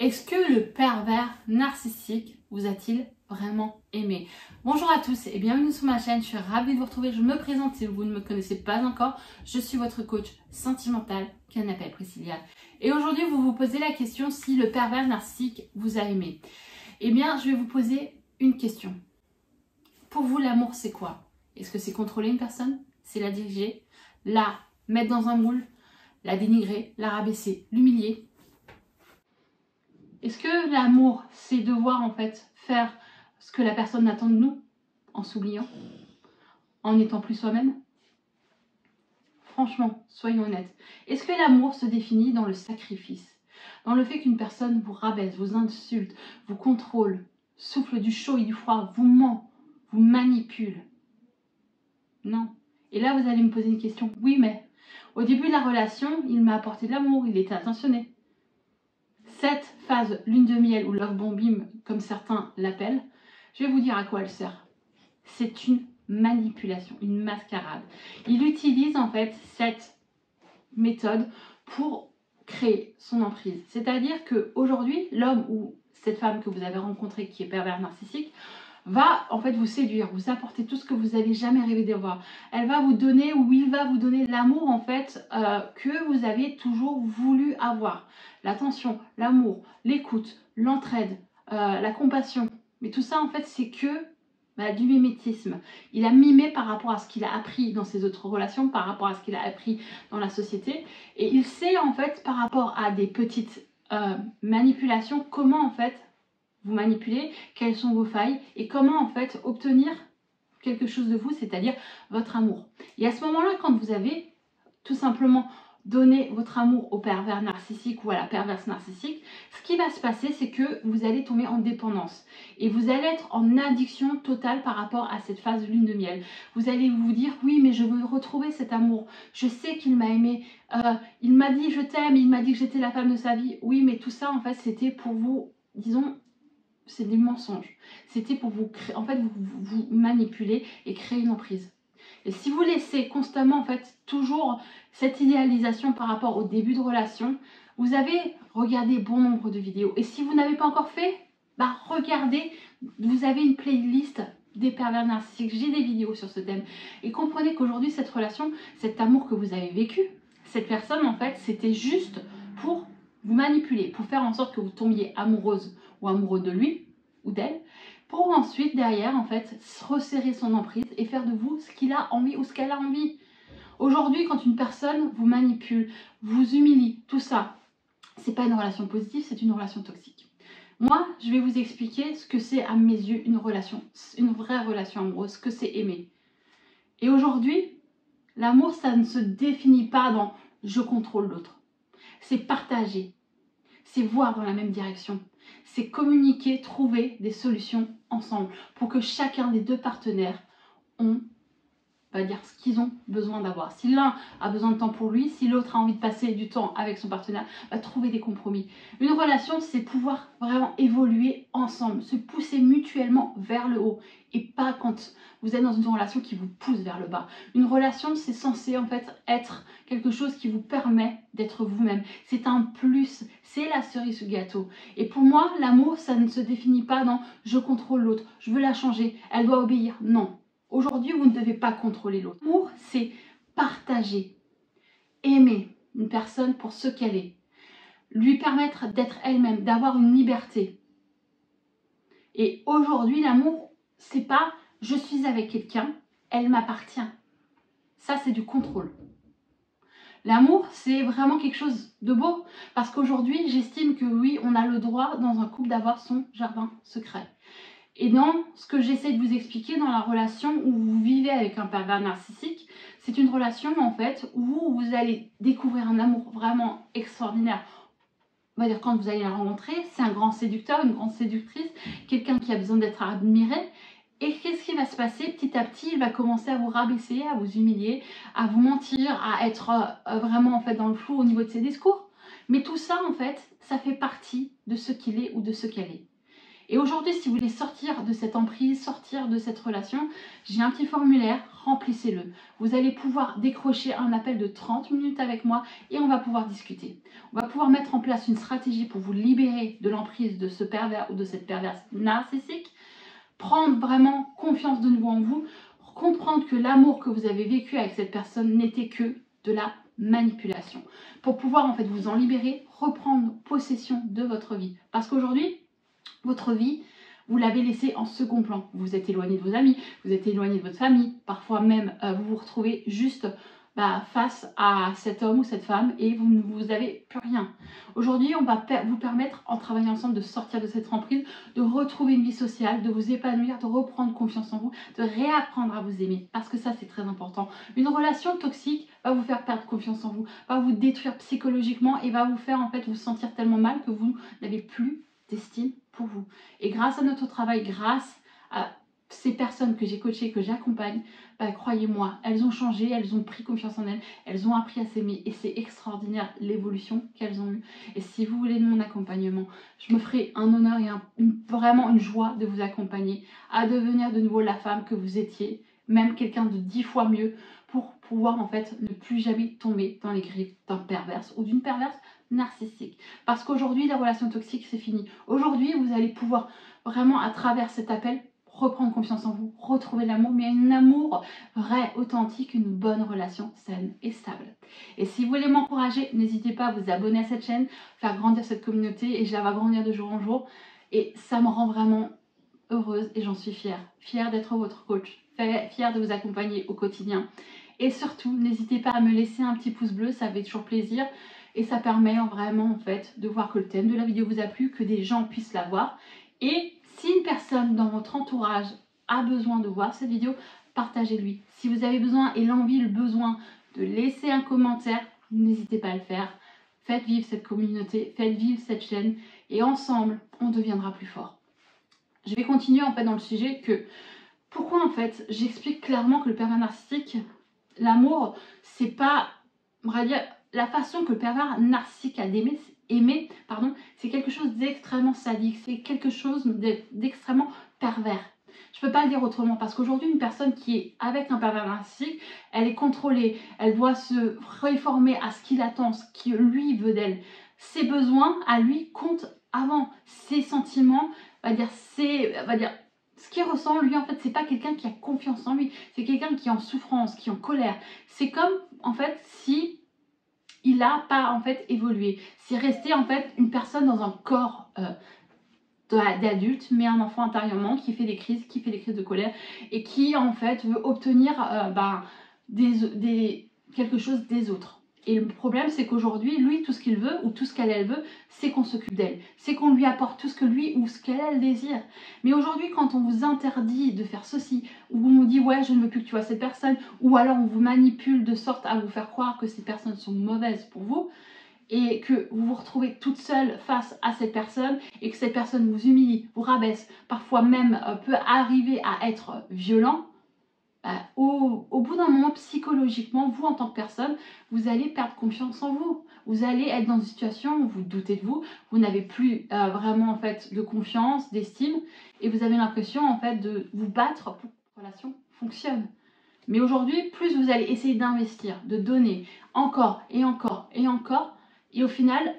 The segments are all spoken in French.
Est-ce que le pervers narcissique vous a-t-il vraiment aimé? Bonjour à tous et bienvenue sur ma chaîne, je suis ravie de vous retrouver. Je me présente si vous ne me connaissez pas encore. Je suis votre coach sentimental qui m'appelle Priscilla. Et aujourd'hui, vous vous posez la question si le pervers narcissique vous a aimé. Eh bien, je vais vous poser une question. Pour vous, l'amour, c'est quoi? Est-ce que c'est contrôler une personne? C'est la diriger? La mettre dans un moule? La dénigrer? La rabaisser? L'humilier? Est-ce que l'amour, c'est devoir en fait faire ce que la personne attend de nous, en s'oubliant, en n'étant plus soi-même? Franchement, soyons honnêtes. Est-ce que l'amour se définit dans le sacrifice? Dans le fait qu'une personne vous rabaisse, vous insulte, vous contrôle, souffle du chaud et du froid, vous ment, vous manipule? Non. Et là, vous allez me poser une question. Oui, mais au début de la relation, il m'a apporté de l'amour, il était attentionné. Cette phase lune de miel ou love bombing, comme certains l'appellent, je vais vous dire à quoi elle sert. C'est une manipulation, une mascarade. Il utilise en fait cette méthode pour créer son emprise. C'est-à-dire qu'aujourd'hui, l'homme ou cette femme que vous avez rencontrée qui est pervers narcissique va en fait vous séduire, vous apporter tout ce que vous n'avez jamais rêvé d'avoir. Elle va vous donner ou il va vous donner l'amour en fait que vous avez toujours voulu avoir. L'attention, l'amour, l'écoute, l'entraide, la compassion. Mais tout ça en fait c'est que du mimétisme. Il a mimé par rapport à ce qu'il a appris dans ses autres relations, par rapport à ce qu'il a appris dans la société. Et il sait en fait par rapport à des petites manipulations comment en fait vous manipulez, quelles sont vos failles et comment en fait obtenir quelque chose de vous, c'est-à-dire votre amour. Et à ce moment-là, quand vous avez tout simplement donné votre amour au pervers narcissique ou à la perverse narcissique, ce qui va se passer, c'est que vous allez tomber en dépendance et vous allez être en addiction totale par rapport à cette phase lune de miel. Vous allez vous dire, oui, mais je veux retrouver cet amour. Je sais qu'il m'a aimé. Il m'a dit, je t'aime. Il m'a dit que j'étais la femme de sa vie. Oui, mais tout ça, en fait, c'était pour vous, disons, c'est des mensonges. C'était pour vous créer, en fait, vous manipuler et créer une emprise. Et si vous laissez constamment, en fait, toujours cette idéalisation par rapport au début de relation, vous avez regardé bon nombre de vidéos. Et si vous n'avez pas encore fait, regardez, vous avez une playlist des pervers narcissiques. J'ai des vidéos sur ce thème. Et comprenez qu'aujourd'hui, cette relation, cet amour que vous avez vécu, cette personne, en fait, c'était juste pour vous manipuler, pour faire en sorte que vous tombiez amoureuse ou amoureux de lui ou d'elle, pour ensuite derrière en fait resserrer son emprise et faire de vous ce qu'il a envie ou ce qu'elle a envie. Aujourd'hui, quand une personne vous manipule, vous humilie, tout ça, c'est pas une relation positive, c'est une relation toxique. Moi, je vais vous expliquer ce que c'est à mes yeux une relation, une vraie relation amoureuse, ce que c'est aimer. Et aujourd'hui, l'amour, ça ne se définit pas dans je contrôle l'autre. C'est partager, c'est voir dans la même direction, c'est communiquer, trouver des solutions ensemble pour que chacun des deux partenaires va dire ce qu'ils ont besoin d'avoir. Si l'un a besoin de temps pour lui, si l'autre a envie de passer du temps avec son partenaire, va trouver des compromis. Une relation, c'est pouvoir vraiment évoluer ensemble, se pousser mutuellement vers le haut et pas quand vous êtes dans une relation qui vous pousse vers le bas. Une relation, c'est censé en fait être quelque chose qui vous permet d'être vous-même. C'est un plus, c'est la cerise sur le gâteau. Et pour moi, l'amour, ça ne se définit pas dans je contrôle l'autre, je veux la changer, elle doit obéir. Non. Aujourd'hui, vous ne devez pas contrôler l'autre. L'amour, c'est partager, aimer une personne pour ce qu'elle est, lui permettre d'être elle-même, d'avoir une liberté. Et aujourd'hui, l'amour, c'est pas je suis avec quelqu'un, elle m'appartient. Ça, c'est du contrôle. L'amour, c'est vraiment quelque chose de beau parce qu'aujourd'hui, j'estime que oui, on a le droit dans un couple d'avoir son jardin secret. Et dans ce que j'essaie de vous expliquer dans la relation où vous vivez avec un pervers narcissique, c'est une relation en fait où vous allez découvrir un amour vraiment extraordinaire. On va dire quand vous allez la rencontrer, c'est un grand séducteur, une grande séductrice, quelqu'un qui a besoin d'être admiré. Et qu'est-ce qui va se passer? Petit à petit, il va commencer à vous rabaisser, à vous humilier, à vous mentir, à être vraiment en fait dans le flou au niveau de ses discours. Mais tout ça en fait, ça fait partie de ce qu'il est ou de ce qu'elle est. Et aujourd'hui, si vous voulez sortir de cette emprise, sortir de cette relation, j'ai un petit formulaire, remplissez-le. Vous allez pouvoir décrocher un appel de 30 minutes avec moi et on va pouvoir discuter. On va pouvoir mettre en place une stratégie pour vous libérer de l'emprise de ce pervers ou de cette perverse narcissique, prendre vraiment confiance de nouveau en vous, comprendre que l'amour que vous avez vécu avec cette personne n'était que de la manipulation. Pour pouvoir en fait vous en libérer, reprendre possession de votre vie. Parce qu'aujourd'hui, votre vie, vous l'avez laissée en second plan. Vous vous êtes éloigné de vos amis, vous êtes éloigné de votre famille, parfois même vous vous retrouvez juste face à cet homme ou cette femme et vous n'avez plus rien. Aujourd'hui, on va vous permettre, en travaillant ensemble, de sortir de cette emprise, de retrouver une vie sociale, de vous épanouir, de reprendre confiance en vous, de réapprendre à vous aimer, parce que ça, c'est très important. Une relation toxique va vous faire perdre confiance en vous, va vous détruire psychologiquement et va vous faire en fait vous sentir tellement mal que vous n'avez plus d'estime pour vous. Et grâce à notre travail, grâce à ces personnes que j'ai coachées, que j'accompagne, croyez-moi, elles ont changé, elles ont pris confiance en elles ont appris à s'aimer et c'est extraordinaire l'évolution qu'elles ont eue. Et si vous voulez de mon accompagnement, je me ferai un honneur et vraiment une joie de vous accompagner à devenir de nouveau la femme que vous étiez, même quelqu'un de 10 fois mieux, pour pouvoir en fait ne plus jamais tomber dans les griffes d'un perverse ou d'une perverse narcissique. Parce qu'aujourd'hui, les relations toxiques, c'est fini. Aujourd'hui, vous allez pouvoir vraiment, à travers cet appel, reprendre confiance en vous, retrouver l'amour, mais un amour vrai, authentique, une bonne relation saine et stable. Et si vous voulez m'encourager, n'hésitez pas à vous abonner à cette chaîne, faire grandir cette communauté et je la vais grandir de jour en jour. Et ça me rend vraiment heureuse et j'en suis fière. Fière d'être votre coach, fière de vous accompagner au quotidien. Et surtout, n'hésitez pas à me laisser un petit pouce bleu, ça fait toujours plaisir. Et ça permet vraiment en fait de voir que le thème de la vidéo vous a plu, que des gens puissent la voir. Et si une personne dans votre entourage a besoin de voir cette vidéo, partagez-lui. Si vous avez besoin et l'envie, le besoin de laisser un commentaire, n'hésitez pas à le faire. Faites vivre cette communauté, faites vivre cette chaîne et ensemble, on deviendra plus fort. Je vais continuer en fait dans le sujet que pourquoi en fait j'explique clairement que le pervers narcissique, l'amour, c'est pas, on va dire, la façon que le pervers narcissique a d'aimer, c'est quelque chose d'extrêmement sadique, c'est quelque chose d'extrêmement pervers. Je peux pas le dire autrement parce qu'aujourd'hui, une personne qui est avec un pervers narcissique, elle est contrôlée, elle doit se réformer à ce qu'il attend, ce qu'il lui veut d'elle. Ses besoins à lui comptent avant. Ses sentiments, ce qu'il ressent, lui, en fait, c'est pas quelqu'un qui a confiance en lui. C'est quelqu'un qui est en souffrance, qui est en colère. C'est comme, en fait, si il n'a pas, en fait, évolué. C'est resté, en fait, une personne dans un corps d'adulte, mais un enfant intérieurement qui fait des crises de colère et qui, en fait, veut obtenir quelque chose des autres. Et le problème, c'est qu'aujourd'hui, lui, tout ce qu'il veut, ou tout ce qu'elle veut, c'est qu'on s'occupe d'elle. C'est qu'on lui apporte tout ce que lui ou ce qu'elle désire. Mais aujourd'hui, quand on vous interdit de faire ceci, ou on vous dit, ouais, je ne veux plus que tu vois cette personne, ou alors on vous manipule de sorte à vous faire croire que ces personnes sont mauvaises pour vous, et que vous vous retrouvez toute seule face à cette personne, et que cette personne vous humilie, vous rabaisse, parfois même peut arriver à être violent, au bout d'un moment, psychologiquement, vous en tant que personne, vous allez perdre confiance en vous. Vous allez être dans une situation où vous doutez de vous, vous n'avez plus vraiment en fait de confiance, d'estime, et vous avez l'impression en fait de vous battre pour que la relation fonctionne. Mais aujourd'hui, plus vous allez essayer d'investir, de donner encore et encore et encore, et au final,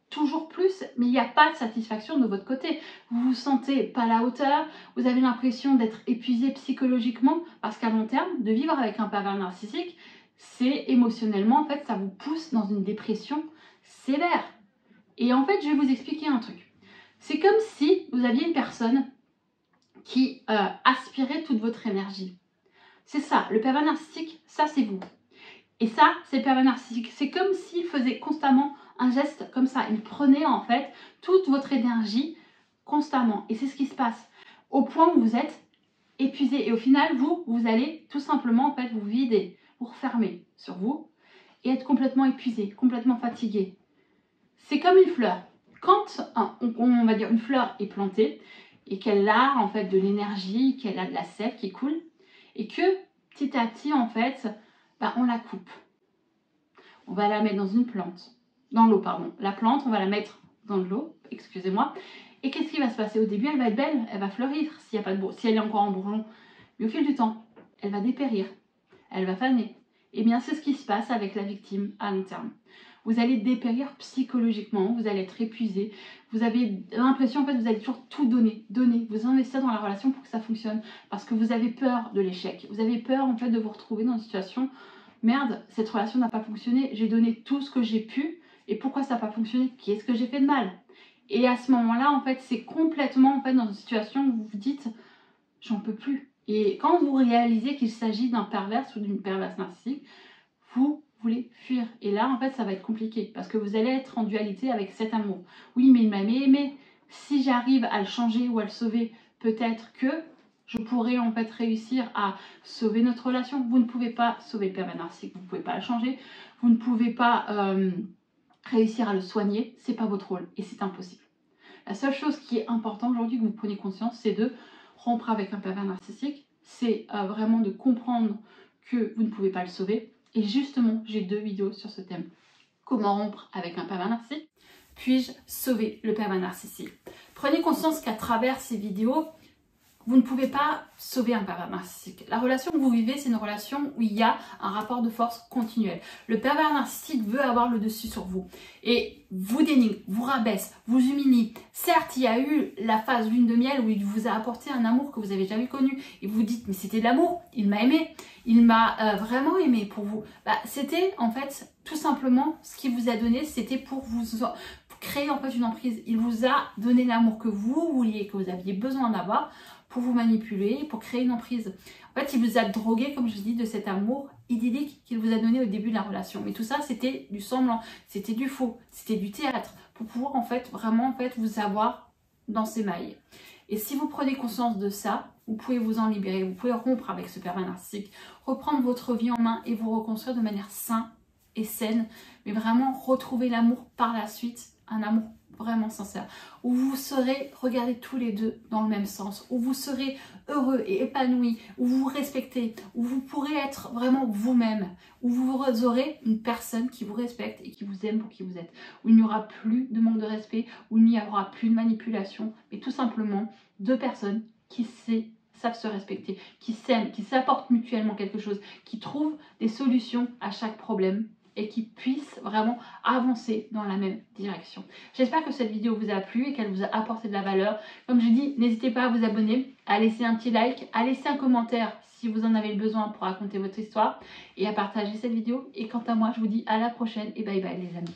toujours plus, mais il n'y a pas de satisfaction de votre côté. Vous vous sentez pas à la hauteur, vous avez l'impression d'être épuisé psychologiquement, parce qu'à long terme, de vivre avec un pervers narcissique, c'est émotionnellement, en fait, ça vous pousse dans une dépression sévère. Et en fait, je vais vous expliquer un truc. C'est comme si vous aviez une personne qui aspirait toute votre énergie. C'est ça, le pervers narcissique, ça c'est vous. Et ça, c'est le pervers narcissique. C'est comme s'il faisait constamment un geste comme ça. Il prenait en fait toute votre énergie constamment. Et c'est ce qui se passe. Au point où vous êtes épuisé. Et au final, vous allez tout simplement en fait vous vider, vous refermer sur vous et être complètement épuisé, complètement fatigué. C'est comme une fleur. Quand on va dire une fleur est plantée et qu'elle a en fait de l'énergie, qu'elle a de la sève qui coule et que petit à petit en fait on la coupe. On va la mettre dans une plante, dans l'eau pardon. La plante, on va la mettre dans l'eau, excusez-moi, Et qu'est-ce qui va se passer? Au début, elle va être belle, elle va fleurir s'il y a pas de si elle est encore en bourgeon. Mais au fil du temps, elle va dépérir, elle va faner. Et bien, c'est ce qui se passe avec la victime à long terme. Vous allez dépérir psychologiquement, vous allez être épuisé, vous avez l'impression en fait vous allez toujours tout donner, vous investissez dans la relation pour que ça fonctionne parce que vous avez peur de l'échec, vous avez peur en fait de vous retrouver dans une situation merde, cette relation n'a pas fonctionné, j'ai donné tout ce que j'ai pu et pourquoi ça n'a pas fonctionné? Qu'est-ce que j'ai fait de mal? Et à ce moment-là en fait c'est complètement en fait dans une situation où vous vous dites j'en peux plus. Et quand vous réalisez qu'il s'agit d'un perverse ou d'une perverse narcissique, vous voulez fuir. Et là, en fait, ça va être compliqué parce que vous allez être en dualité avec cet amour. Oui, mais il m'a aimé. Si j'arrive à le changer ou à le sauver, peut-être que je pourrais en fait réussir à sauver notre relation. Vous ne pouvez pas sauver le pervers narcissique, vous ne pouvez pas le changer, vous ne pouvez pas réussir à le soigner. C'est pas votre rôle et c'est impossible. La seule chose qui est importante aujourd'hui que vous preniez conscience, c'est de rompre avec un pervers narcissique. C'est vraiment de comprendre que vous ne pouvez pas le sauver. Et justement, j'ai 2 vidéos sur ce thème. Comment rompre avec un pervers narcissique? Puis-je sauver le pervers narcissique? Prenez conscience qu'à travers ces vidéos, vous ne pouvez pas sauver un pervers narcissique. La relation que vous vivez, c'est une relation où il y a un rapport de force continuel. Le pervers narcissique veut avoir le dessus sur vous et vous dénigre, vous rabaisse, vous humilie. Certes, il y a eu la phase lune de miel où il vous a apporté un amour que vous avez jamais connu et vous vous dites mais c'était de l'amour, il m'a aimé, il m'a vraiment aimé pour vous. C'était en fait tout simplement ce qu'il vous a donné, c'était pour vous créer en fait une emprise. Il vous a donné l'amour que vous vouliez, que vous aviez besoin d'avoir pour vous manipuler, pour créer une emprise. En fait, il vous a drogué, comme je dis, de cet amour idyllique qu'il vous a donné au début de la relation. Mais tout ça, c'était du semblant, c'était du faux, c'était du théâtre, pour pouvoir en fait vraiment en fait vous avoir dans ses mailles. Et si vous prenez conscience de ça, vous pouvez vous en libérer, vous pouvez rompre avec ce pervers narcissique, reprendre votre vie en main et vous reconstruire de manière saine et saine, mais vraiment retrouver l'amour par la suite, un amour vraiment sincère, où vous serez regardés tous les deux dans le même sens, où vous serez heureux et épanoui, où vous vous respectez, où vous pourrez être vraiment vous-même, où vous aurez une personne qui vous respecte et qui vous aime pour qui vous êtes, où il n'y aura plus de manque de respect, où il n'y aura plus de manipulation, mais tout simplement 2 personnes qui savent se respecter, qui s'aiment, qui s'apportent mutuellement quelque chose, qui trouvent des solutions à chaque problème et qui puissent vraiment avancer dans la même direction. J'espère que cette vidéo vous a plu et qu'elle vous a apporté de la valeur. Comme je dis, n'hésitez pas à vous abonner, à laisser un petit like, à laisser un commentaire si vous en avez le besoin pour raconter votre histoire et à partager cette vidéo. Et quant à moi, je vous dis à la prochaine et bye bye les amis.